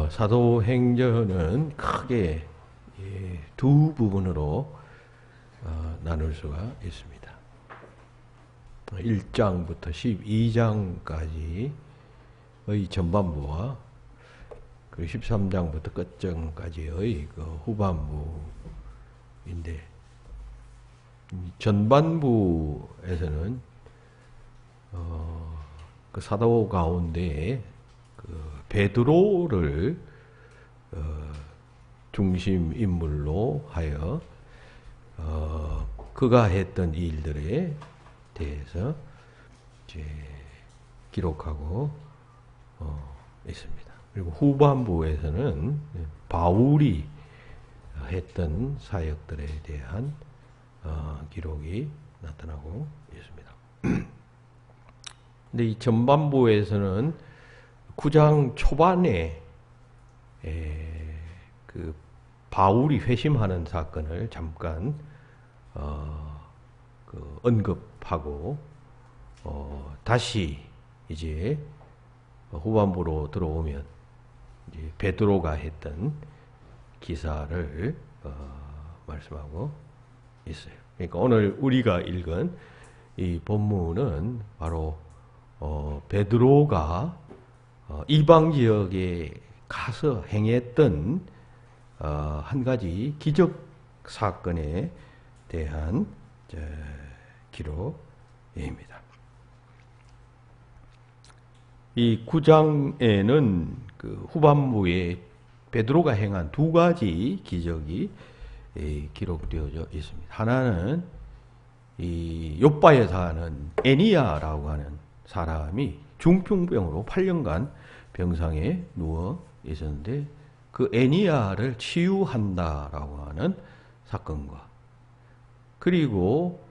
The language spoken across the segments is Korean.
사도행전은 크게 두 부분으로 나눌 수가 있습니다. 1장부터 12장까지의 전반부와 그리고 13장부터 끝장까지의 그 후반부인데, 전반부에서는 그 사도 가운데 그 베드로를 중심 인물로 하여 그가 했던 일들에 대해서 이제 기록하고 있습니다. 그리고 후반부에서는 바울이 했던 사역들에 대한 기록이 나타나고 있습니다. 근데 이 전반부에서는 9장 초반에 그 바울이 회심하는 사건을 잠깐 그 언급하고 다시 이제 후반부로 들어오면 이제 베드로가 했던 기사를 말씀하고 있어요. 그러니까 오늘 우리가 읽은 이 본문은 바로 베드로가 이방 지역에 가서 행했던 한 가지 기적 사건에 대한 기록입니다. 이 9장에는 그 후반부에 베드로가 행한 두 가지 기적이 기록되어져 있습니다. 하나는 이 욥바에 사는 애니야라고 하는 사람이 중풍병으로 8년간 병상에 누워 있었는데, 그 애니야를 치유한다라고 하는 사건과, 그리고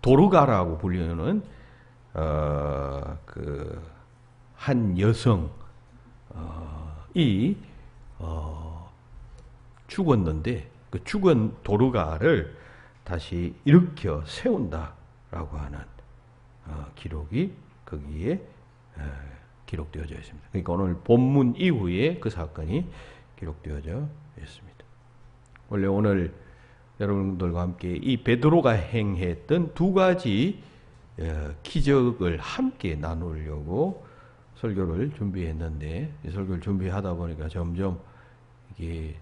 도르가라고 불리는 그 한 여성이 죽었는데 그 죽은 도르가를 다시 일으켜 세운다라고 하는 기록이 거기에 기록되어져 있습니다. 그러니까 오늘 본문 이후에 그 사건이 기록되어져 있습니다. 원래 오늘 여러분들과 함께 이 베드로가 행했던 두 가지 기적을 함께 나누려고 설교를 준비했는데, 이 설교를 준비하다 보니까 점점 이게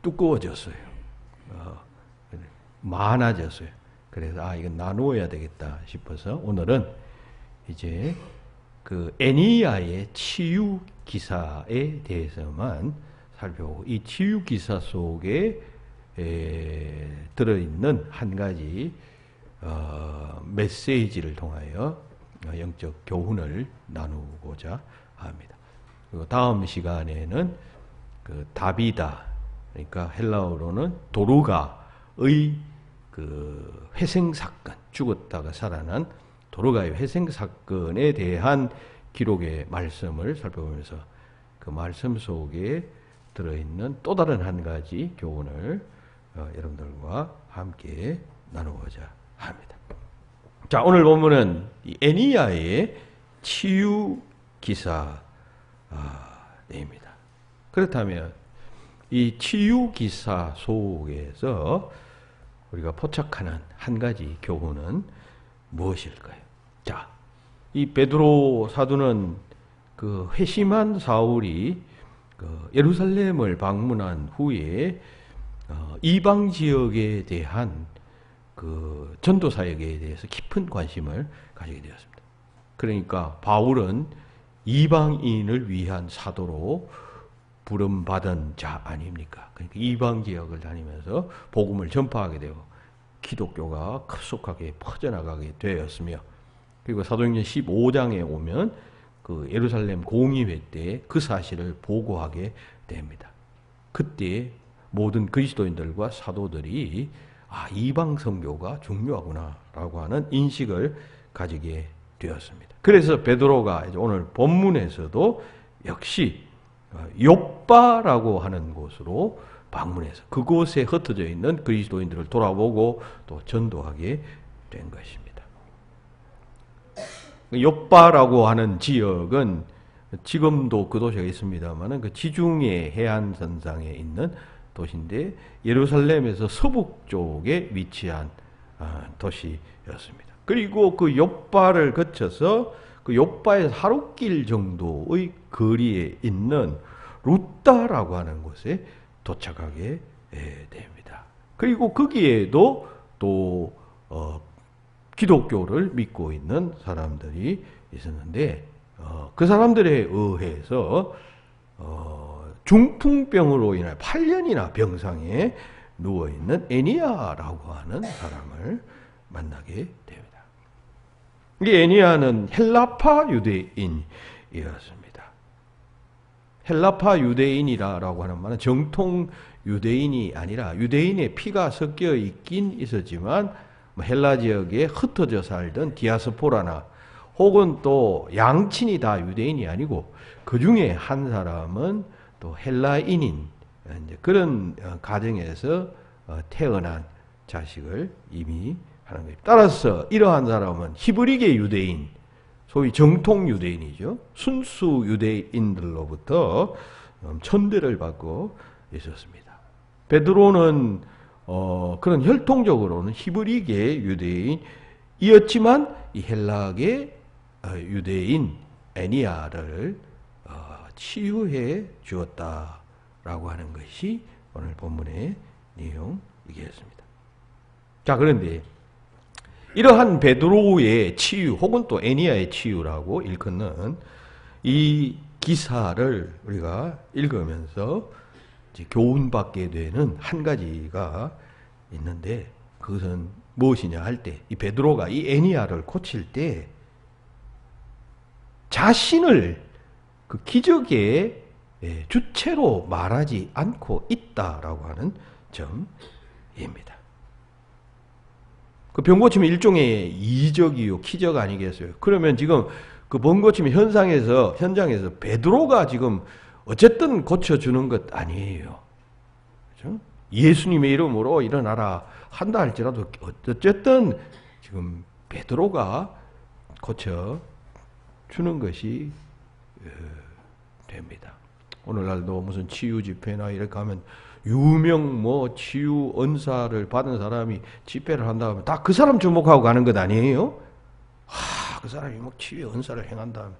두꺼워졌어요. 많아졌어요. 그래서 이건 나누어야 되겠다 싶어서 오늘은 이제 그 애니야의 치유 기사에 대해서만 살펴보고, 이 치유 기사 속에 들어있는 한 가지 메시지를 통하여 영적 교훈을 나누고자 합니다. 그리고 다음 시간에는 그 다비다, 그러니까 헬라어로는 도르가의 그 회생 사건, 죽었다가 살아난 도르가의 회생 사건에 대한 기록의 말씀을 살펴보면서 그 말씀 속에 들어있는 또 다른 한 가지 교훈을 여러분들과 함께 나누고자 합니다. 자, 오늘 본문은 애니야의 치유 기사입니다. 그렇다면 이 치유 기사 속에서 우리가 포착하는 한 가지 교훈은 무엇일까요? 자, 이 베드로 사도는 그 회심한 사울이 그 예루살렘을 방문한 후에 이방 지역에 대한 그 전도 사역에 대해서 깊은 관심을 가지게 되었습니다. 그러니까 바울은 이방인을 위한 사도로 부름받은 자 아닙니까? 그러니까 이방 지역을 다니면서 복음을 전파하게 되고 기독교가 급속하게 퍼져나가게 되었으며, 그리고 사도행전 15장에 오면 그 예루살렘 공의회 때 그 사실을 보고하게 됩니다. 그때 모든 그리스도인들과 사도들이 이방 선교가 중요하구나라고 하는 인식을 가지게 되었습니다. 그래서 베드로가 오늘 본문에서도 역시 욥바라고 하는 곳으로 방문해서 그곳에 흩어져 있는 그리스도인들을 돌아보고 또 전도하게 된 것입니다. 욥바라고 하는 지역은 지금도 그 도시가 있습니다만은 그 지중해 해안선상에 있는 도시인데 예루살렘에서 서북 쪽에 위치한 도시였습니다. 그리고 그 욥바를 거쳐서 그 욥바에서 하루길 정도의 거리에 있는 루다라고 하는 곳에 도착하게 됩니다. 그리고 거기에도 또 기독교를 믿고 있는 사람들이 있었는데 그 사람들에 의해서 중풍병으로 인해 8년이나 병상에 누워있는 에니야라고 하는 사람을 만나게 됩니다. 이 에니야는 헬라파 유대인이었습니다. 헬라파 유대인이라고 하는 말은 정통 유대인이 아니라 유대인의 피가 섞여 있긴 있었지만 헬라 지역에 흩어져 살던 디아스포라나 혹은 또 양친이 다 유대인이 아니고 그 중에 한 사람은 또 헬라인인 그런 가정에서 태어난 자식을 이미 하는 겁니다. 따라서 이러한 사람은 히브리계 유대인, 소위 정통 유대인이죠. 순수 유대인들로부터 천대를 받고 있었습니다. 베드로는 그런 혈통적으로는 히브리계 유대인이었지만 이 헬라계 유대인 에니야를 치유해 주었다라고 하는 것이 오늘 본문의 내용이겠습니다. 자, 그런데 이러한 베드로의 치유 혹은 또 에니야의 치유라고 일컫는 이 기사를 우리가 읽으면서 이제 교훈받게 되는 한 가지가 있는데 그것은 무엇이냐 할 때 이 베드로가 이 에니야를 고칠 때 자신을 그 기적의 주체로 말하지 않고 있다라고 하는 점입니다. 그 병고침이 일종의 이적이요 기적 아니겠어요? 그러면 지금 그 병고침 현장에서 베드로가 지금 어쨌든 고쳐주는 것 아니에요. 그렇죠? 예수님의 이름으로 일어나라 한다 할지라도 어쨌든 지금 베드로가 고쳐주는 것이 됩니다. 오늘날도 무슨 치유 집회나 이렇게 하면 유명 치유 은사를 받은 사람이 집회를 한다 하면 다 그 사람 주목하고 가는 것 아니에요? 그 사람이 치유 은사를 행한다 하면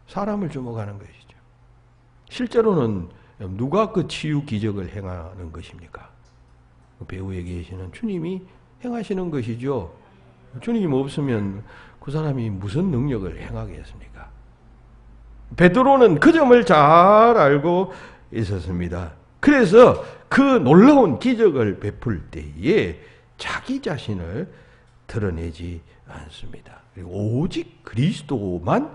사람을 주목하는 것이죠. 실제로는 누가 그 치유 기적을 행하는 것입니까? 그 배후에 계시는 주님이 행하시는 것이죠. 주님 없으면 그 사람이 무슨 능력을 행하겠습니까? 베드로는 그 점을 잘 알고 있었습니다. 그래서 그 놀라운 기적을 베풀 때에 자기 자신을 드러내지 않습니다. 그리고 오직 그리스도만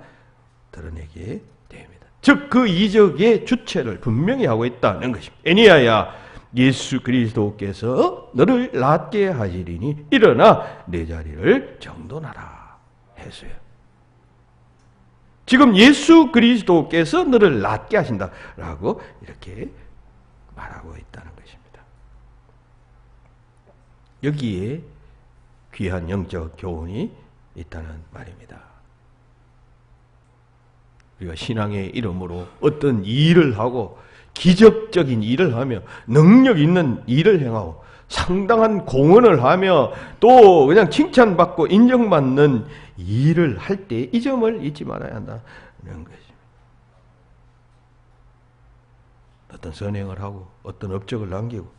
드러내게 됩니다. 즉 그 이적의 주체를 분명히 하고 있다는 것입니다. 에니야야 예수 그리스도께서 너를 낫게 하시리니 일어나 내 자리를 정돈하라 했어요. 지금 예수 그리스도께서 너를 낫게 하신다라고 이렇게 말하고 있다는 것입니다. 여기에 귀한 영적 교훈이 있다는 말입니다. 우리가 신앙의 이름으로 어떤 일을 하고 기적적인 일을 하며 능력 있는 일을 행하고 상당한 공헌을 하며 또 그냥 칭찬받고 인정받는 일을 할 때 이 점을 잊지 말아야 한다는 것입니다. 어떤 선행을 하고 어떤 업적을 남기고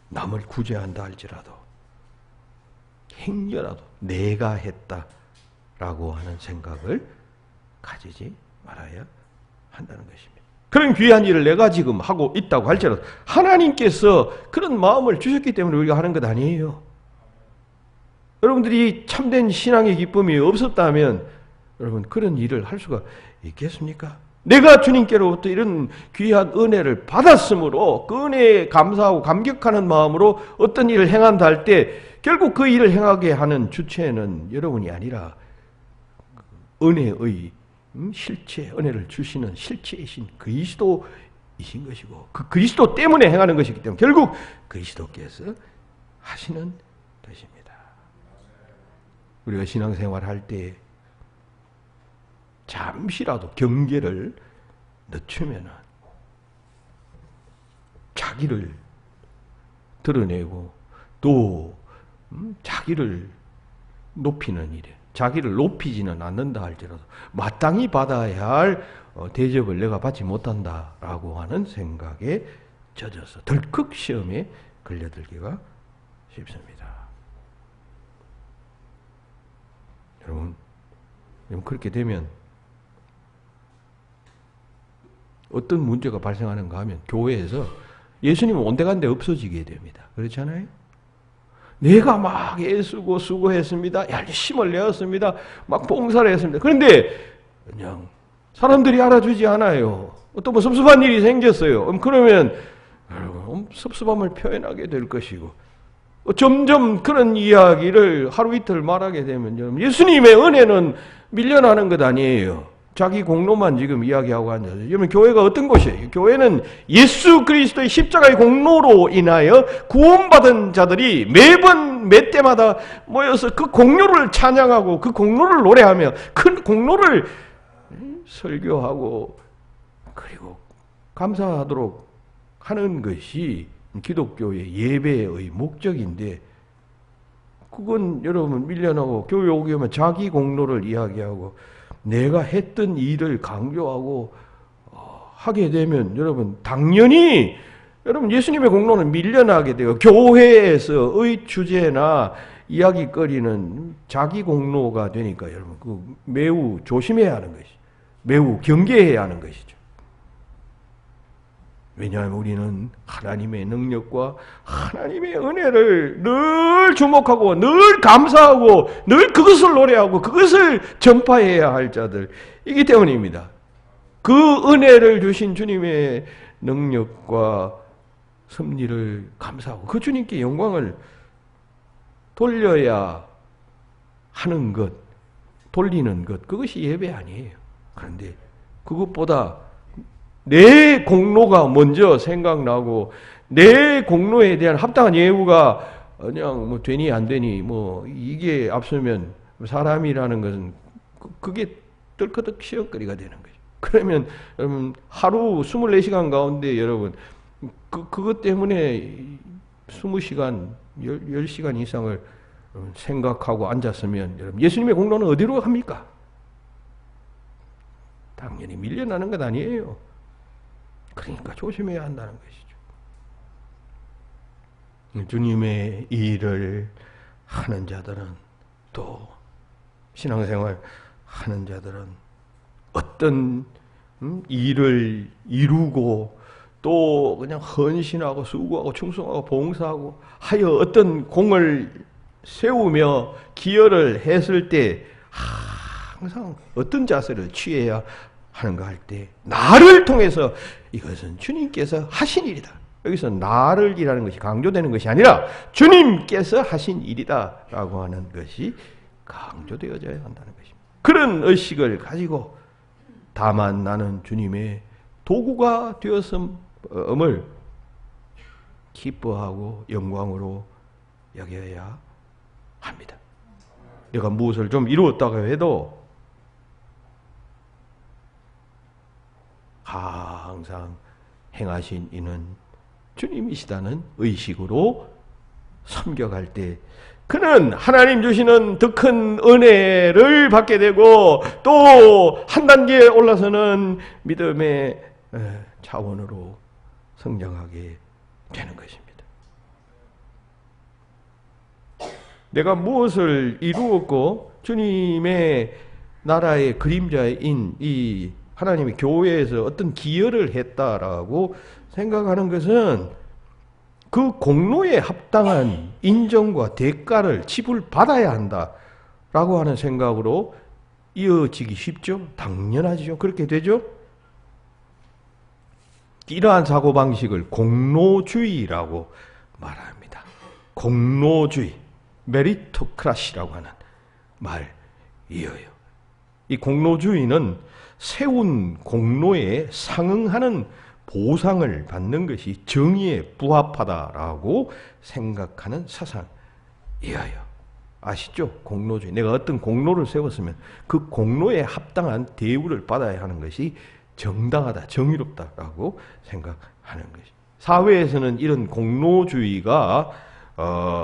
남을 구제한다 할지라도 행여라도 내가 했다라고 하는 생각을 가지지 말아야 한다는 것입니다. 그런 귀한 일을 내가 지금 하고 있다고 할지라도 하나님께서 그런 마음을 주셨기 때문에 우리가 하는 것 아니에요. 여러분들이 참된 신앙의 기쁨이 없었다면 여러분 그런 일을 할 수가 있겠습니까? 내가 주님께로부터 이런 귀한 은혜를 받았으므로 그 은혜에 감사하고 감격하는 마음으로 어떤 일을 행한다 할 때 결국 그 일을 행하게 하는 주체는 여러분이 아니라 은혜의 실체, 은혜를 주시는 실체이신 그리스도이신 것이고 그 그리스도 때문에 행하는 것이기 때문에 결국 그리스도께서 하시는 것입니다. 우리가 신앙생활 할 때 잠시라도 경계를 늦추면 자기를 드러내고 또 자기를 높이는 일에 자기를 높이지는 않는다 할지라도 마땅히 받아야 할 대접을 내가 받지 못한다라고 하는 생각에 젖어서 덜컥 시험에 걸려들기가 쉽습니다. 여러분 그렇게 되면 어떤 문제가 발생하는가 하면 교회에서 예수님은 온데간데 없어지게 됩니다. 그렇잖아요? 내가 막 애쓰고 수고했습니다. 열심을 내었습니다. 막 봉사를 했습니다. 그런데 그냥 사람들이 알아주지 않아요. 어떤 뭐 섭섭한 일이 생겼어요. 그러면 섭섭함을 표현하게 될 것이고 점점 그런 이야기를 하루 이틀 말하게 되면 예수님의 은혜는 밀려나는 것 아니에요. 자기 공로만 지금 이야기하고 앉아서. 여러분 교회가 어떤 곳이에요? 교회는 예수 그리스도의 십자가의 공로로 인하여 구원받은 자들이 매번 매 때마다 모여서 그 공로를 찬양하고 그 공로를 노래하며 그 공로를 설교하고 그리고 감사하도록 하는 것이 기독교의 예배의 목적인데 그건 여러분 밀려나고 교회 오게 오면 자기 공로를 이야기하고 내가 했던 일을 강조하고 하게 되면 여러분 당연히 여러분 예수님의 공로는 밀려나게 돼요. 교회에서의 주제나 이야기거리는 자기 공로가 되니까 여러분 그 매우 조심해야 하는 것이 매우 경계해야 하는 것이죠. 왜냐하면 우리는 하나님의 능력과 하나님의 은혜를 늘 주목하고 늘 감사하고 늘 그것을 노래하고 그것을 전파해야 할 자들이기 때문입니다. 그 은혜를 주신 주님의 능력과 섭리를 감사하고 그 주님께 영광을 돌려야 하는 것, 돌리는 것, 그것이 예배 아니에요. 그런데 그것보다 내 공로가 먼저 생각나고 내 공로에 대한 합당한 예우가 그냥 뭐 되니 안 되니 뭐 이게 앞서면 사람이라는 것은 그게 덜커덕 시험거리가 되는 거죠. 그러면 여러분 하루 24시간 가운데 여러분 그것 때문에 20시간, 10시간 이상을 생각하고 앉았으면 여러분 예수님의 공로는 어디로 합니까? 당연히 밀려나는 것 아니에요. 그러니까 조심해야 한다는 것이죠. 주님의 일을 하는 자들은 또 신앙생활 하는 자들은 어떤 일을 이루고 또 그냥 헌신하고 수고하고 충성하고 봉사하고 하여 어떤 공을 세우며 기여를 했을 때 항상 어떤 자세를 취해야 하는가 할 때 나를 통해서 이것은 주님께서 하신 일이다. 여기서 나를이라는 것이 강조되는 것이 아니라 주님께서 하신 일이다 라고 하는 것이 강조되어져야 한다는 것입니다. 그런 의식을 가지고 다만 나는 주님의 도구가 되었음을 기뻐하고 영광으로 여겨야 합니다. 내가 무엇을 좀 이루었다고 해도 항상 행하신 이는 주님이시다는 의식으로 섬겨갈 때 그는 하나님 주시는 더 큰 은혜를 받게 되고 또 한 단계 올라서는 믿음의 차원으로 성장하게 되는 것입니다. 내가 무엇을 이루었고 주님의 나라의 그림자인 이 하나님의 교회에서 어떤 기여를 했다라고 생각하는 것은 그 공로에 합당한 인정과 대가를 지불받아야 한다라고 하는 생각으로 이어지기 쉽죠? 당연하죠. 그렇게 되죠? 이러한 사고방식을 공로주의라고 말합니다. 공로주의, 메리토크라시라고 하는 말이에요. 이 공로주의는 세운 공로에 상응하는 보상을 받는 것이 정의에 부합하다라고 생각하는 사상이에요. 아시죠? 공로주의. 내가 어떤 공로를 세웠으면 그 공로에 합당한 대우를 받아야 하는 것이 정당하다, 정의롭다라고 생각하는 것이. 사회에서는 이런 공로주의가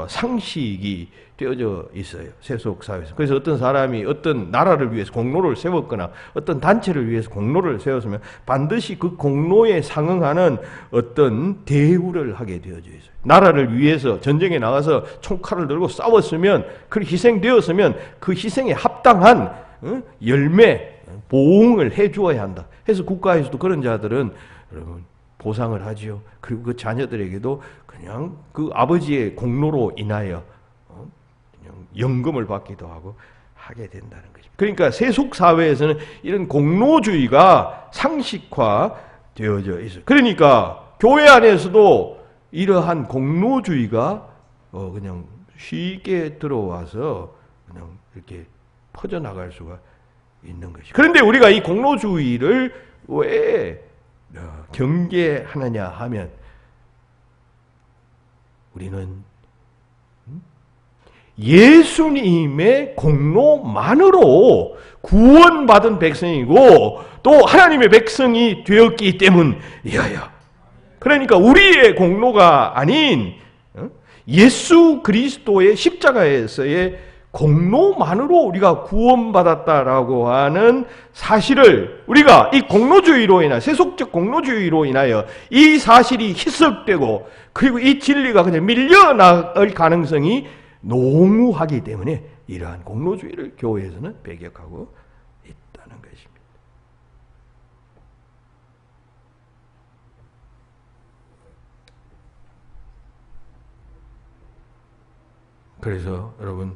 상식이 되어져 있어요. 세속 사회에서. 그래서 어떤 사람이 어떤 나라를 위해서 공로를 세웠거나 어떤 단체를 위해서 공로를 세웠으면 반드시 그 공로에 상응하는 어떤 대우를 하게 되어져 있어요. 나라를 위해서 전쟁에 나가서 총칼을 들고 싸웠으면, 그 희생되었으면 그 희생에 합당한 열매, 보응을 해주어야 한다. 해서 국가에서도 그런 자들은 여러분 보상을 하지요. 그리고 그 자녀들에게도 그냥 그 아버지의 공로로 인하여 그냥 연금을 받기도 하고 하게 된다는 거죠. 그러니까 세속 사회에서는 이런 공로주의가 상식화 되어져 있어요. 그러니까 교회 안에서도 이러한 공로주의가 그냥 쉽게 들어와서 그냥 이렇게 퍼져나갈 수가 있는 것이. 그런데 우리가 이 공로주의를 왜 경계하느냐 하면, 우리는 예수님의 공로만으로 구원받은 백성이고 또 하나님의 백성이 되었기 때문이어요. 그러니까 우리의 공로가 아닌 예수 그리스도의 십자가에서의 공로만으로 우리가 구원받았다라고 하는 사실을, 우리가 이 공로주의로 인하여, 세속적 공로주의로 인하여 이 사실이 희석되고 그리고 이 진리가 그냥 밀려나갈 가능성이 농후하기 때문에 이러한 공로주의를 교회에서는 배격하고 있다는 것입니다. 그래서 여러분,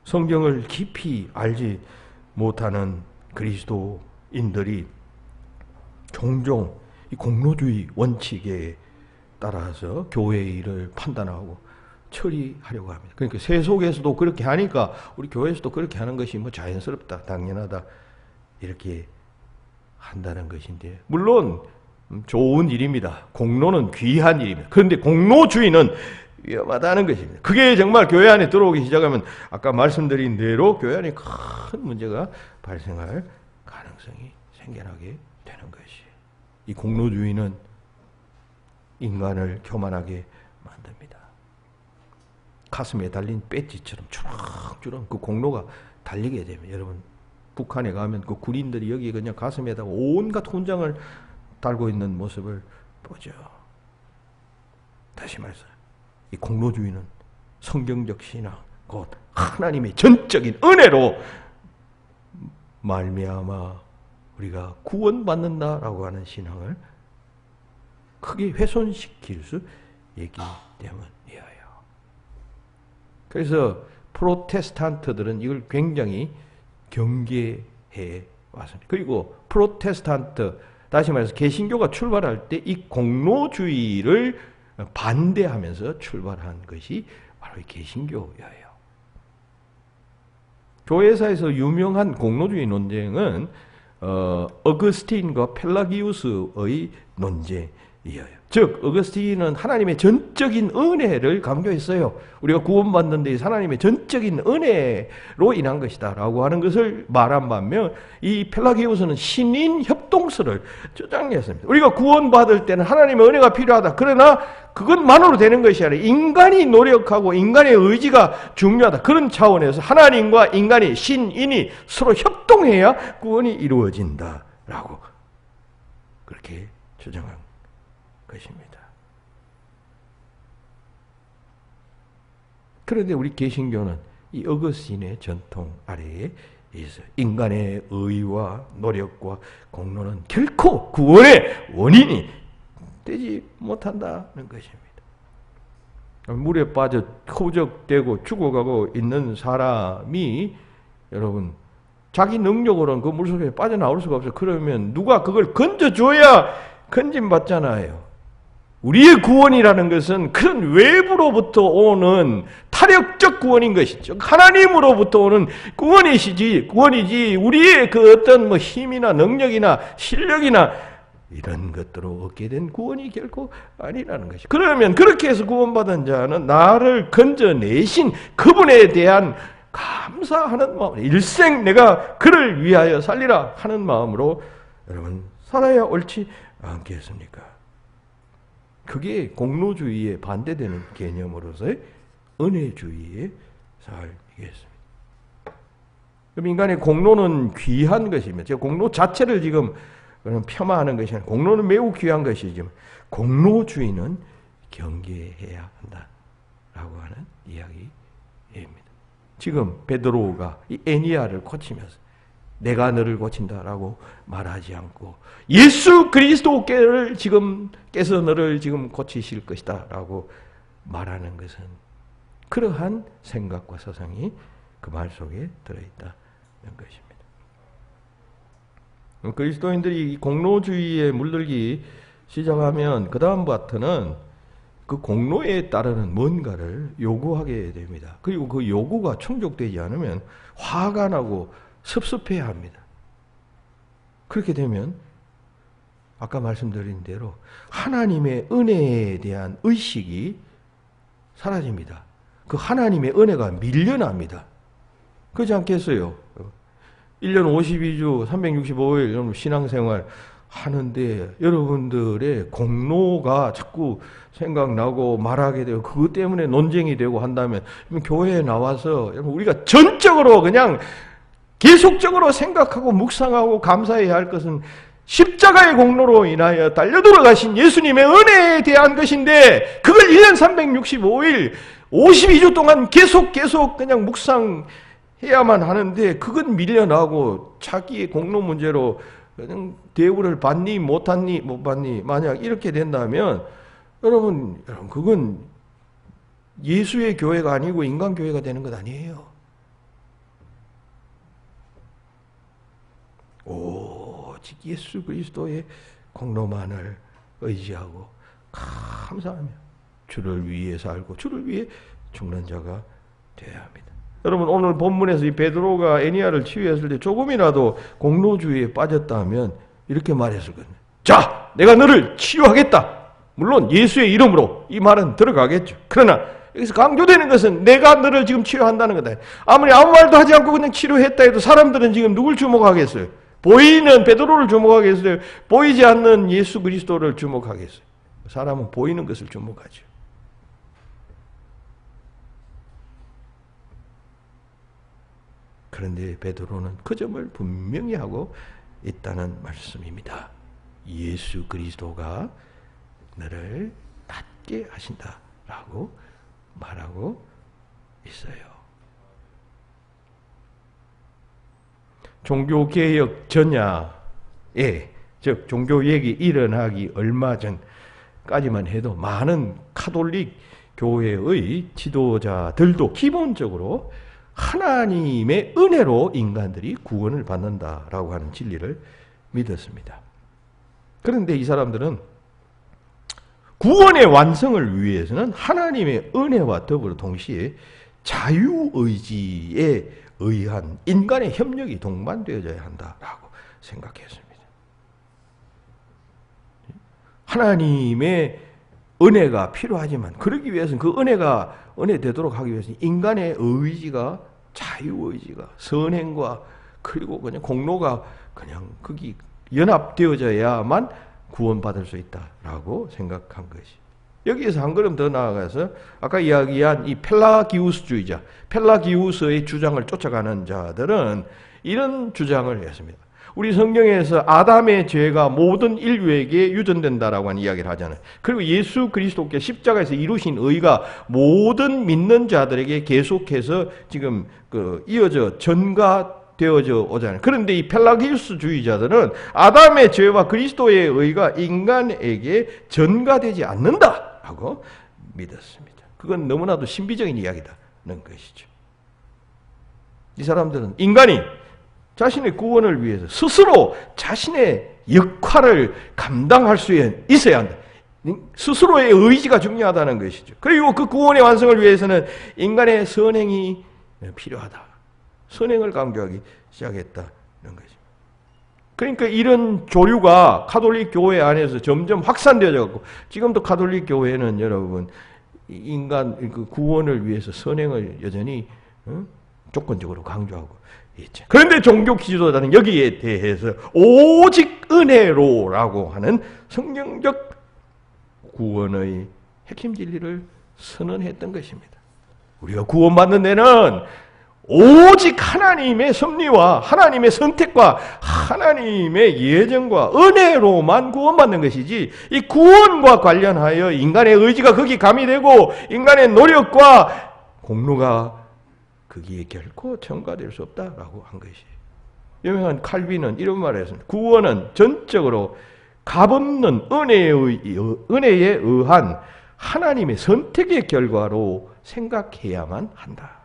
성경을 깊이 알지 못하는 그리스도인들이 종종 이 공로주의 원칙에 따라서 교회의 일을 판단하고 처리하려고 합니다. 그러니까 세속에서도 그렇게 하니까 우리 교회에서도 그렇게 하는 것이 뭐 자연스럽다, 당연하다 이렇게 한다는 것인데, 물론 좋은 일입니다. 공로는 귀한 일입니다. 그런데 공로주의는 위험하다는 것입니다. 그게 정말 교회 안에 들어오기 시작하면 아까 말씀드린 대로 교회 안에 큰 문제가 발생할 가능성이 생겨나게 되는 것이에요. 이 공로주의는 인간을 교만하게 만듭니다. 가슴에 달린 배지처럼 주렁주렁 그 공로가 달리게 되면, 여러분 북한에 가면 그 군인들이 여기 그냥 가슴에다가 온갖 훈장을 달고 있는 모습을 보죠. 다시 말해서 이 공로주의는 성경적 신앙, 곧 하나님의 전적인 은혜로 말미암아 우리가 구원받는다라고 하는 신앙을 크게 훼손시킬 수 있기 때문이에요. 그래서 프로테스탄트들은 이걸 굉장히 경계해 왔습니다. 그리고 프로테스탄트, 다시 말해서 개신교가 출발할 때 이 공로주의를 반대하면서 출발한 것이 바로 이 개신교예요. 교회사에서 유명한 공로주의 논쟁은 어거스틴과 펠라기우스의 논쟁이에요. 즉 어거스틴은 하나님의 전적인 은혜를 강조했어요. 우리가 구원받는 데 하나님의 전적인 은혜로 인한 것이다 라고 하는 것을 말한 반면, 이 펠라기우스는 신인 협동설을 주장했습니다. 우리가 구원받을 때는 하나님의 은혜가 필요하다. 그러나 그것만으로 되는 것이 아니라 인간이 노력하고 인간의 의지가 중요하다. 그런 차원에서 하나님과 인간이, 신인이 서로 협동해야 구원이 이루어진다라고 그렇게 주장한 것입니다. 그런데 우리 개신교는 이 어거스틴의 전통 아래에 있어요. 인간의 의와 노력과 공로는 결코 구원의 원인이 되지 못한다는 것입니다. 물에 빠져 허우적대고 죽어가고 있는 사람이, 여러분 자기 능력으로는 그 물속에 빠져나올 수가 없어요. 그러면 누가 그걸 건져줘야 건진받잖아요. 우리의 구원이라는 것은 그런 외부로부터 오는 타력적 구원인 것이죠. 하나님으로부터 오는 구원이지 우리의 그 어떤 뭐 힘이나 능력이나 실력이나 이런 것들로 얻게 된 구원이 결코 아니라는 것이. 그러면 그렇게 해서 구원받은 자는 나를 건져내신 그분에 대한 감사하는 마음, 일생 내가 그를 위하여 살리라 하는 마음으로 여러분 살아야 옳지 않겠습니까? 그게 공로주의에 반대되는 개념으로서의 은혜주의의 삶이겠습니다. 그럼 인간의 공로는 귀한 것이며, 제가 공로 자체를 지금 폄하하는 것이 아니라 공로는 매우 귀한 것이지만 공로주의는 경계해야 한다라고 하는 이야기입니다. 지금 베드로가 이 애니야를 고치면서 내가 너를 고친다라고 말하지 않고 예수 그리스도께서 너를 지금 고치실 것이다라고 말하는 것은 그러한 생각과 사상이 그 말 속에 들어있다는 것입니다. 그리스도인들이 공로주의에 물들기 시작하면 그 다음부터는 그 공로에 따르는 뭔가를 요구하게 됩니다. 그리고 그 요구가 충족되지 않으면 화가 나고 섭섭해야 합니다. 그렇게 되면 아까 말씀드린 대로 하나님의 은혜에 대한 의식이 사라집니다. 그 하나님의 은혜가 밀려납니다. 그렇지 않겠어요? 1년 52주 365일 여러분 신앙생활 하는데 여러분들의 공로가 자꾸 생각나고 말하게 되고 그것 때문에 논쟁이 되고 한다면 교회에 나와서 우리가 전적으로 그냥 계속적으로 생각하고 묵상하고 감사해야 할 것은 십자가의 공로로 인하여 달려 돌아가신 예수님의 은혜에 대한 것인데 그걸 1년 365일 52주 동안 계속 그냥 묵상해야만 하는데 그건 밀려나고 자기의 공로 문제로 그냥 대우를 받니 못 받니 만약 이렇게 된다면 여러분 그건 예수의 교회가 아니고 인간 교회가 되는 것 아니에요. 오직 예수 그리스도의 공로만을 의지하고 감사하며 주를 위해 살고 주를 위해 죽는 자가 되어야 합니다. 여러분 오늘 본문에서 이 베드로가 애니야를 치유했을 때 조금이라도 공로주의에 빠졌다면 이렇게 말했을 거예요. 자, 내가 너를 치유하겠다. 물론 예수의 이름으로 이 말은 들어가겠죠. 그러나 여기서 강조되는 것은 내가 너를 지금 치료한다는 거다. 아무리 아무 말도 하지 않고 그냥 치료했다 해도 사람들은 지금 누굴 주목하겠어요? 보이는 베드로를 주목하겠어요? 보이지 않는 예수 그리스도를 주목하겠어요? 사람은 보이는 것을 주목하죠. 그런데 베드로는 그 점을 분명히 하고 있다는 말씀입니다. 예수 그리스도가 너를 낫게 하신다라고 말하고 있어요. 종교개혁 전야에, 즉 종교개혁이 일어나기 얼마 전까지만 해도 많은 카톨릭 교회의 지도자들도 기본적으로 하나님의 은혜로 인간들이 구원을 받는다라고 하는 진리를 믿었습니다. 그런데 이 사람들은 구원의 완성을 위해서는 하나님의 은혜와 더불어 동시에 자유의지에 의한 인간의 협력이 동반되어져야 한다라고 생각했습니다. 하나님의 은혜가 필요하지만 그러기 위해서는 그 은혜가 은혜되도록 하기 위해서는 인간의 의지가 자유의지가 선행과 그리고 그냥 공로가 그냥 거기 연합되어져야만 구원받을 수 있다라고 생각한 것이. 여기에서 한 걸음 더 나아가서 아까 이야기한 이 펠라기우스주의자, 펠라기우스의 주장을 쫓아가는 자들은 이런 주장을 했습니다. 우리 성경에서 아담의 죄가 모든 인류에게 유전된다라고 하는 이야기를 하잖아요. 그리고 예수 그리스도께 십자가에서 이루신 의가 모든 믿는 자들에게 계속해서 지금 이어져 전가되어져 오잖아요. 그런데 이 펠라기우스주의자들은 아담의 죄와 그리스도의 의가 인간에게 전가되지 않는다라고 믿었습니다. 그건 너무나도 신비적인 이야기다는 것이죠. 이 사람들은 인간이 자신의 구원을 위해서 스스로 자신의 역할을 감당할 수 있어야 한다. 스스로의 의지가 중요하다는 것이죠. 그리고 그 구원의 완성을 위해서는 인간의 선행이 필요하다. 선행을 강조하기 시작했다는 것입니다. 그러니까 이런 조류가 가톨릭 교회 안에서 점점 확산되어져 갖고 지금도 가톨릭 교회는 여러분 인간 그 구원을 위해서 선행을 여전히 조건적으로 강조하고 있죠. 그런데 종교 지도자는 여기에 대해서 오직 은혜로라고 하는 성경적 구원의 핵심 진리를 선언했던 것입니다. 우리가 구원받는 데는 오직 하나님의 섭리와 하나님의 선택과 하나님의 예정과 은혜로만 구원받는 것이지, 이 구원과 관련하여 인간의 의지가 거기 가미되고 인간의 노력과 공로가 거기에 결코 첨가될 수 없다라고 한 것이. 유명한 칼빈은 이런 말을 했습니다. 구원은 전적으로 값없는 은혜에 의한 하나님의 선택의 결과로 생각해야만 한다.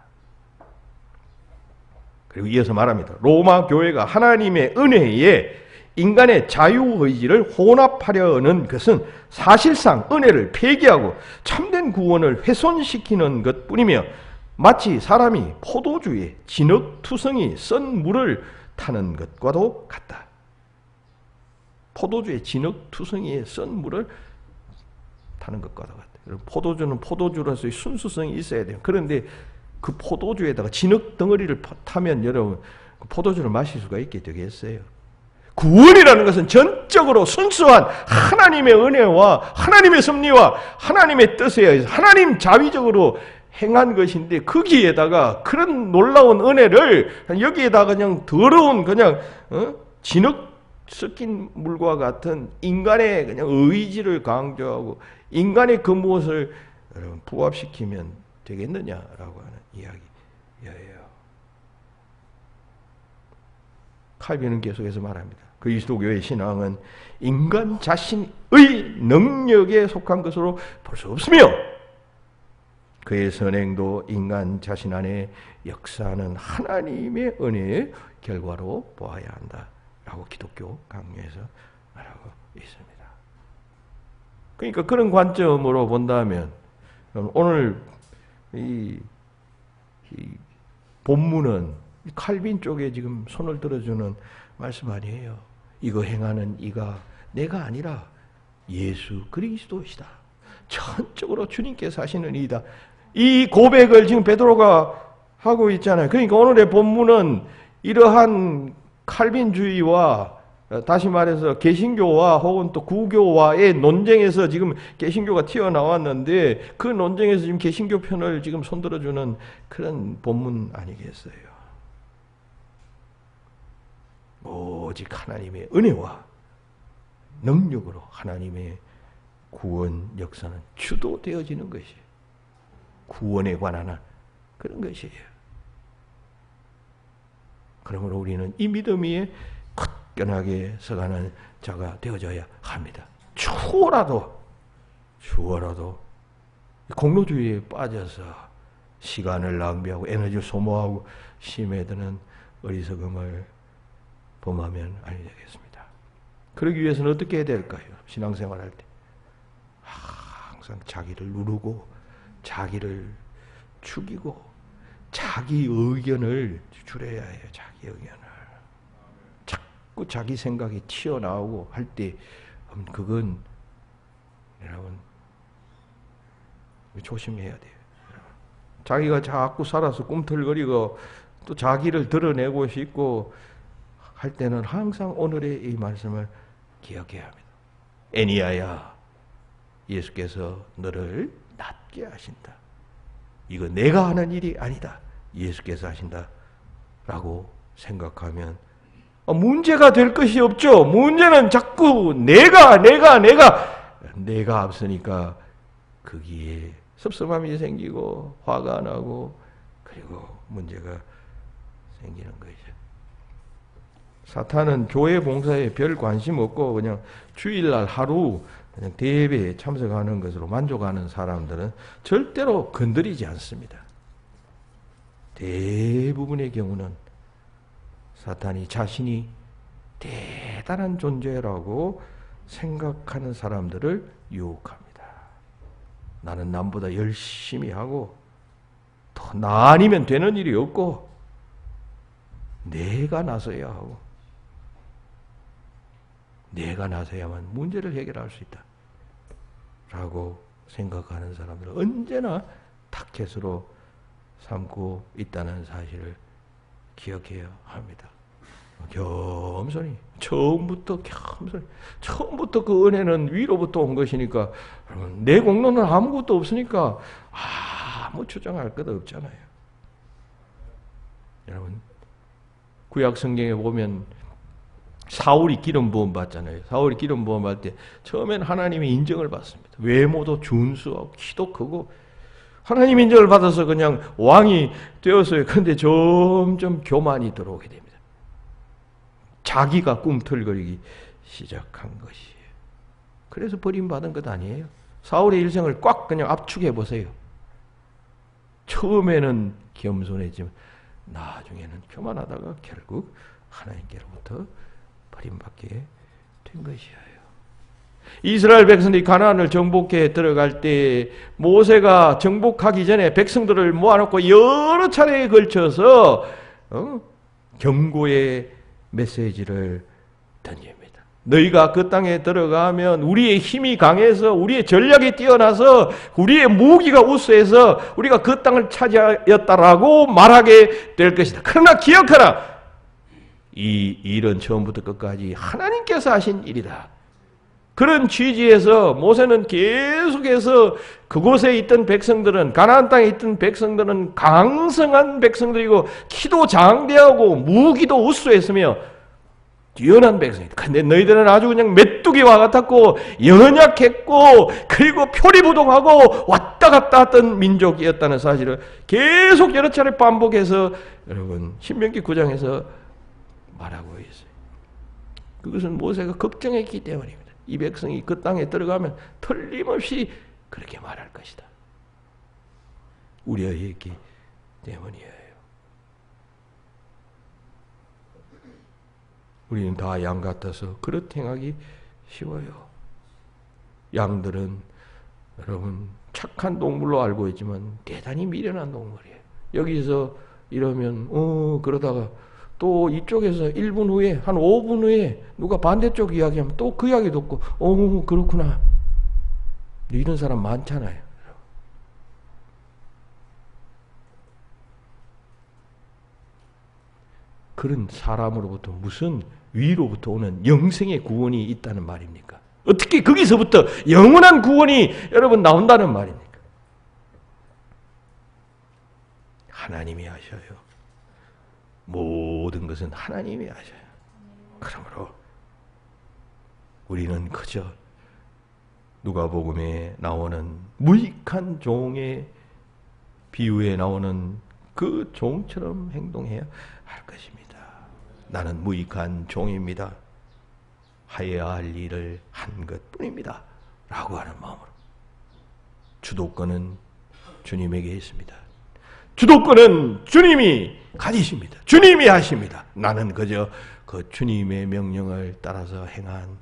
그리고 이어서 말합니다. 로마 교회가 하나님의 은혜에 인간의 자유의지를 혼합하려는 것은 사실상 은혜를 폐기하고 참된 구원을 훼손시키는 것뿐이며 마치 사람이 포도주에 진흙투성이 썬 물을 타는 것과도 같다. 포도주에 진흙투성이에 썬 물을 타는 것과도 같다. 포도주는 포도주로서의 순수성이 있어야 돼요. 그런데 그 포도주에다가 진흙 덩어리를 타면 여러분 그 포도주를 마실 수가 있게 되겠어요? 구원이라는 것은 전적으로 순수한 하나님의 은혜와 하나님의 섭리와 하나님의 뜻에 의해서 하나님 자비적으로 행한 것인데 거기에다가 그런 놀라운 은혜를 여기에다가 그냥 더러운 그냥 진흙 섞인 물과 같은 인간의 그냥 의지를 강조하고 인간의 그 무엇을 여러분 부합시키면 되겠느냐라고 하는 이야기예요. 칼빈은 계속해서 말합니다. 그리스도교의 신앙은 인간 자신의 능력에 속한 것으로 볼 수 없으며 그의 선행도 인간 자신 안에 역사하는 하나님의 은혜의 결과로 보아야 한다라고 기독교 강요에서 말하고 있습니다. 그러니까 그런 관점으로 본다면 오늘 이 본문은 칼빈 쪽에 지금 손을 들어주는 말씀 아니에요. 이거 행하는 이가 내가 아니라 예수 그리스도시다. 전적으로 주님께서 하시는 이다. 이 고백을 지금 베드로가 하고 있잖아요. 그러니까 오늘의 본문은 이러한 칼빈주의와 다시 말해서 개신교와 혹은 또 구교와의 논쟁에서 지금 개신교가 튀어나왔는데 그 논쟁에서 지금 개신교 편을 지금 손들어주는 그런 본문 아니겠어요? 오직 하나님의 은혜와 능력으로 하나님의 구원 역사는 주도되어지는 것이에요. 구원에 관한 그런 것이에요. 그러므로 우리는 이 믿음 위에 굳건하게 서가는 자가 되어져야 합니다. 추워라도 공로주의에 빠져서 시간을 낭비하고 에너지를 소모하고 심에 드는 어리석음을 범하면 아니 되겠습니다. 그러기 위해서는 어떻게 해야 될까요? 신앙생활할 때 항상 자기를 누르고 자기를 죽이고 자기 의견을 줄여야 해요. 자기 의견을. 자꾸 자기 생각이 튀어나오고 할 때 그건 여러분 조심해야 돼요. 자기가 자꾸 살아서 꿈틀거리고 또 자기를 드러내고 싶고 할 때는 항상 오늘의 이 말씀을 기억해야 합니다. 애니야야, 예수께서 너를 낫게 하신다. 이거 내가 하는 일이 아니다. 예수께서 하신다. 라고 생각하면 문제가 될 것이 없죠. 문제는 자꾸 내가 앞서니까 거기에 섭섭함이 생기고 화가 나고 그리고 문제가 생기는 거죠. 사탄은 교회 봉사에 별 관심 없고 그냥 주일날 하루 그냥 대예배에 참석하는 것으로 만족하는 사람들은 절대로 건드리지 않습니다. 대부분의 경우는 사탄이 자신이 대단한 존재라고 생각하는 사람들을 유혹합니다. 나는 남보다 열심히 하고 더 나 아니면 되는 일이 없고 내가 나서야 하고 내가 나서야만 문제를 해결할 수 있다 라고 생각하는 사람들은 언제나 타켓으로 삼고 있다는 사실을 기억해야 합니다. 겸손히 처음부터 그 은혜는 위로부터 온 것이니까 내 공로는 아무것도 없으니까 아무 주장할 것 없잖아요. 여러분 구약 성경에 보면 사울이 기름 부음 받잖아요. 사울이 기름 부음 받을 때 처음엔 하나님의 인정을 받습니다. 외모도 준수하고 키도 크고 하나님 인정을 받아서 그냥 왕이 되었어요. 그런데 점점 교만이 들어오게 됩니다. 자기가 꿈틀거리기 시작한 것이에요. 그래서 버림받은 것 아니에요. 사울의 일생을 꽉 그냥 압축해 보세요. 처음에는 겸손했지만 나중에는 교만하다가 결국 하나님께로부터 버림받게 된 것이에요. 이스라엘 백성들이 가나안을 정복해 들어갈 때 모세가 정복하기 전에 백성들을 모아놓고 여러 차례에 걸쳐서 경고의 메시지를 던집니다. 너희가 그 땅에 들어가면 우리의 힘이 강해서 우리의 전략이 뛰어나서 우리의 무기가 우수해서 우리가 그 땅을 차지하였다라고 말하게 될 것이다. 그러나 기억하라. 이 일은 처음부터 끝까지 하나님께서 하신 일이다. 그런 취지에서 모세는 계속해서 그곳에 있던 백성들은 가나안 땅에 있던 백성들은 강성한 백성들이고 키도 장대하고 무기도 우수했으며 뛰어난 백성이다. 근데 너희들은 아주 그냥 메뚜기와 같았고 연약했고 그리고 표리부동하고 왔다 갔다 했던 민족이었다는 사실을 계속 여러 차례 반복해서 여러분 신명기 9장에서 말하고 있어요. 그것은 모세가 걱정했기 때문입니다. 이 백성이 그 땅에 들어가면 틀림없이 그렇게 말할 것이다. 우려했기 때문이에요. 우리는 다 양 같아서 그렇게 행하기 쉬워요. 양들은 여러분 착한 동물로 알고 있지만 대단히 미련한 동물이에요. 여기서 이러면 그러다가 또 이쪽에서 1분 후에 한 5분 후에 누가 반대쪽 이야기하면 또 그 이야기 듣고 그렇구나. 이런 사람 많잖아요. 그런 사람으로부터 무슨 위로부터 오는 영생의 구원이 있다는 말입니까? 어떻게 거기서부터 영원한 구원이 여러분 나온다는 말입니까? 하나님이 하셔요. 모든 것은 하나님이 하셔요. 그러므로 우리는 그저 누가복음에 나오는 무익한 종의 비유에 나오는 그 종처럼 행동해야 할 것입니다. 나는 무익한 종입니다. 하여야 할 일을 한 것뿐입니다. 라고 하는 마음으로 주도권은 주님에게 있습니다. 주도권은 주님이 가지십니다. 주님이 하십니다. 나는 그저 그 주님의 명령을 따라서 행한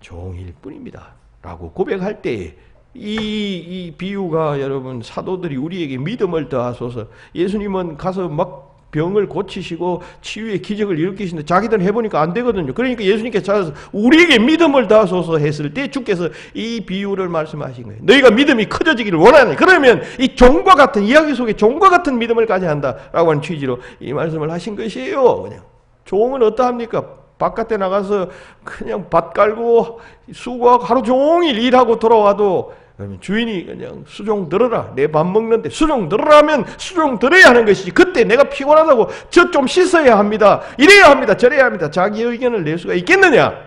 종일 뿐입니다. 라고 고백할 때 이 비유가 여러분 사도들이 우리에게 믿음을 더하소서. 예수님은 가서 막 병을 고치시고 치유의 기적을 일으키시는데 자기들은 해보니까 안 되거든요. 그러니까 예수님께서 찾아서 우리에게 믿음을 더하소서 했을 때 주께서 이 비유를 말씀하신 거예요. 너희가 믿음이 커져지기를 원하니 그러면 이 종과 같은 이야기 속에 종과 같은 믿음을 가져야 한다라고 하는 취지로 이 말씀을 하신 것이에요. 그냥 종은 어떠합니까? 바깥에 나가서 그냥 밭 깔고 수고하고 하루 종일 일하고 돌아와도 주인이 그냥 수종 들어라. 내 밥 먹는데 수종 들어라 하면 수종 들어야 하는 것이지. 그때 내가 피곤하다고 저 좀 씻어야 합니다. 이래야 합니다. 저래야 합니다. 자기 의견을 낼 수가 있겠느냐?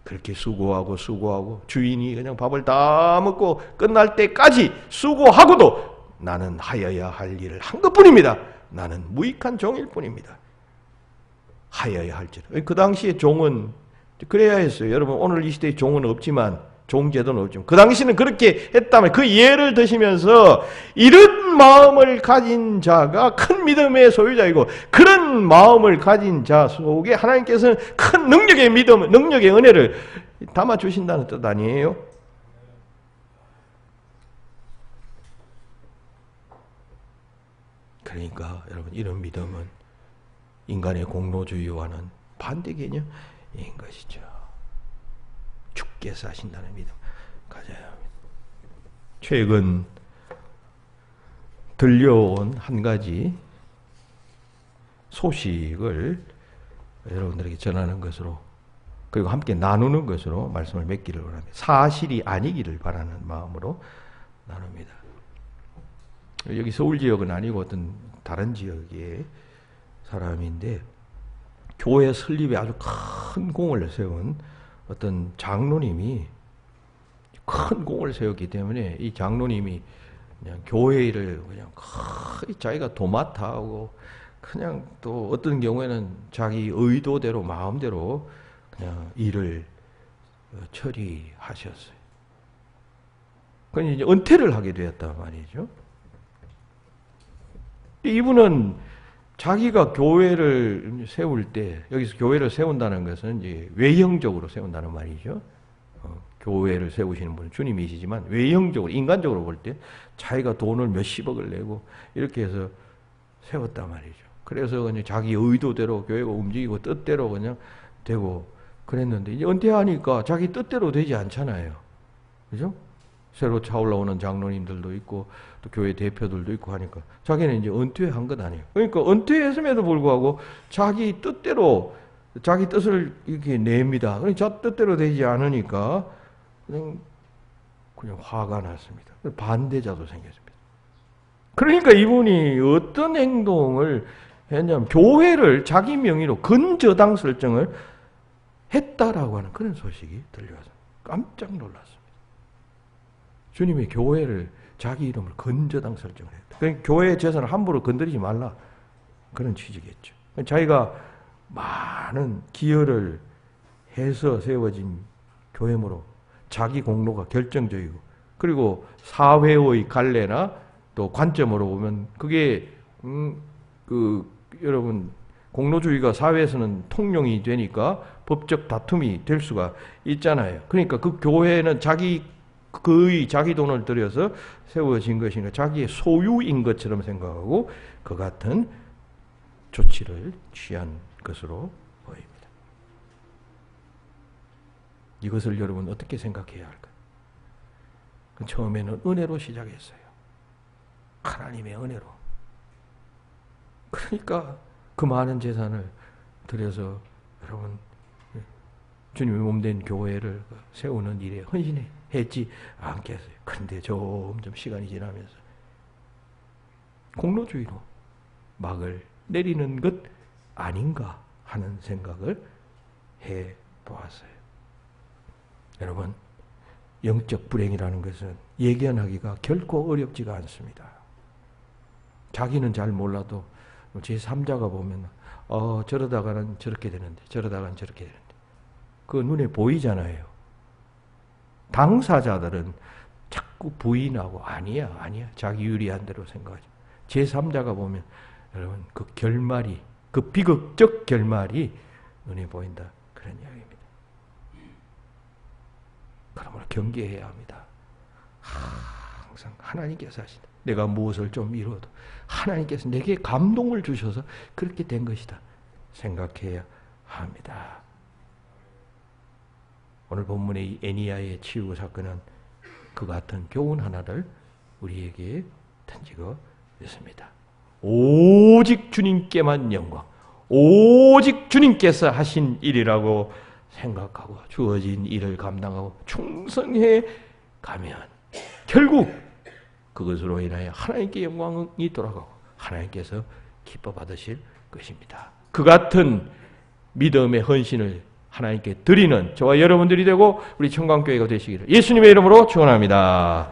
그렇게 수고하고 주인이 그냥 밥을 다 먹고 끝날 때까지 수고하고도 나는 하여야 할 일을 한 것뿐입니다. 나는 무익한 종일 뿐입니다. 하여야 할지라. 그 당시에 종은 그래야 했어요. 여러분 오늘 이 시대에 종은 없지만 종제도는 없지만 그 당시는 그렇게 했다면 그 예를 드시면서 이런 마음을 가진 자가 큰 믿음의 소유자이고 그런 마음을 가진 자 속에 하나님께서는 큰 능력의 믿음, 능력의 은혜를 담아주신다는 뜻 아니에요? 그러니까 여러분 이런 믿음은 인간의 공로주의와는 반대 개념입니다. 것이죠. 주께서 하신다는 믿음 가져야 합니다. 최근 들려온 한 가지 소식을 여러분들에게 전하는 것으로, 그리고 함께 나누는 것으로 말씀을 맺기를 원합니다. 사실이 아니기를 바라는 마음으로 나눕니다. 여기 서울 지역은 아니고 어떤 다른 지역의 사람인데, 교회 설립에 아주 큰 공을 세운 어떤 장로님이 큰 공을 세웠기 때문에 이 장로님이 그냥 교회를 그냥 거의 자기가 도맡아 하고, 그냥 또 어떤 경우에는 자기 의도대로 마음대로 그냥 일을 처리하셨어요. 그러니 이제 은퇴를 하게 되었단 말이죠. 이분은 자기가 교회를 세울 때, 여기서 교회를 세운다는 것은 이제 외형적으로 세운다는 말이죠. 교회를 세우시는 분은 주님이시지만 외형적으로, 인간적으로 볼 때 자기가 돈을 몇십억을 내고 이렇게 해서 세웠단 말이죠. 그래서 그냥 자기 의도대로 교회가 움직이고 뜻대로 그냥 되고 그랬는데, 이제 은퇴하니까 자기 뜻대로 되지 않잖아요. 그죠? 새로 차올라오는 장로님들도 있고 또 교회 대표들도 있고 하니까 자기는 이제 은퇴한 것 아니에요. 그러니까 은퇴했음에도 불구하고 자기 뜻대로, 자기 뜻을 이렇게 냅니다. 그러니까 자 뜻대로 되지 않으니까 그냥 화가 났습니다. 반대자도 생겼습니다. 그러니까 이분이 어떤 행동을 했냐면 교회를 자기 명의로 근저당 설정을 했다라고 하는 그런 소식이 들려와서 깜짝 놀랐습니다. 주님의 교회를 자기 이름을 근저당 설정을 했다. 그러니까 교회의 재산을 함부로 건드리지 말라, 그런 취지겠죠. 자기가 많은 기여를 해서 세워진 교회므로 자기 공로가 결정적이고, 그리고 사회의 갈래나 또 관점으로 보면 그게 여러분 공로주의가 사회에서는 통용이 되니까 법적 다툼이 될 수가 있잖아요. 그러니까 그 교회는 거의 자기 돈을 들여서 세워진 것이니까 자기의 소유인 것처럼 생각하고 그 같은 조치를 취한 것으로 보입니다. 이것을 여러분 어떻게 생각해야 할까요? 처음에는 은혜로 시작했어요. 하나님의 은혜로. 그러니까 그 많은 재산을 들여서 여러분 주님의 몸된 교회를 세우는 일에 헌신했지 않겠어요. 그런데 점점 시간이 지나면서 공로주의로 막을 내리는 것 아닌가 하는 생각을 해보았어요. 여러분, 영적 불행이라는 것은 예견하기가 결코 어렵지가 않습니다. 자기는 잘 몰라도 제3자가 보면 저러다가는 저렇게 되는데 저러다가는 저렇게 되는데 그 눈에 보이잖아요. 당사자들은 자꾸 부인하고 아니야 자기 유리한 대로 생각하죠. 제3자가 보면 여러분 그 결말이, 그 비극적 결말이 눈에 보인다, 그런 이야기입니다. 그러므로 경계해야 합니다. 항상 하나님께서 하신다. 내가 무엇을 좀 이루어도 하나님께서 내게 감동을 주셔서 그렇게 된 것이다 생각해야 합니다. 오늘 본문의 이 에니야의 치유 사건은 그 같은 교훈 하나를 우리에게 던지고 있습니다. 오직 주님께만 영광, 오직 주님께서 하신 일이라고 생각하고 주어진 일을 감당하고 충성해 가면 결국 그것으로 인하여 하나님께 영광이 돌아가고 하나님께서 기뻐 받으실 것입니다. 그 같은 믿음의 헌신을 하나님께 드리는 저와 여러분들이 되고 우리 청강교회가 되시기를 예수님의 이름으로 축원합니다.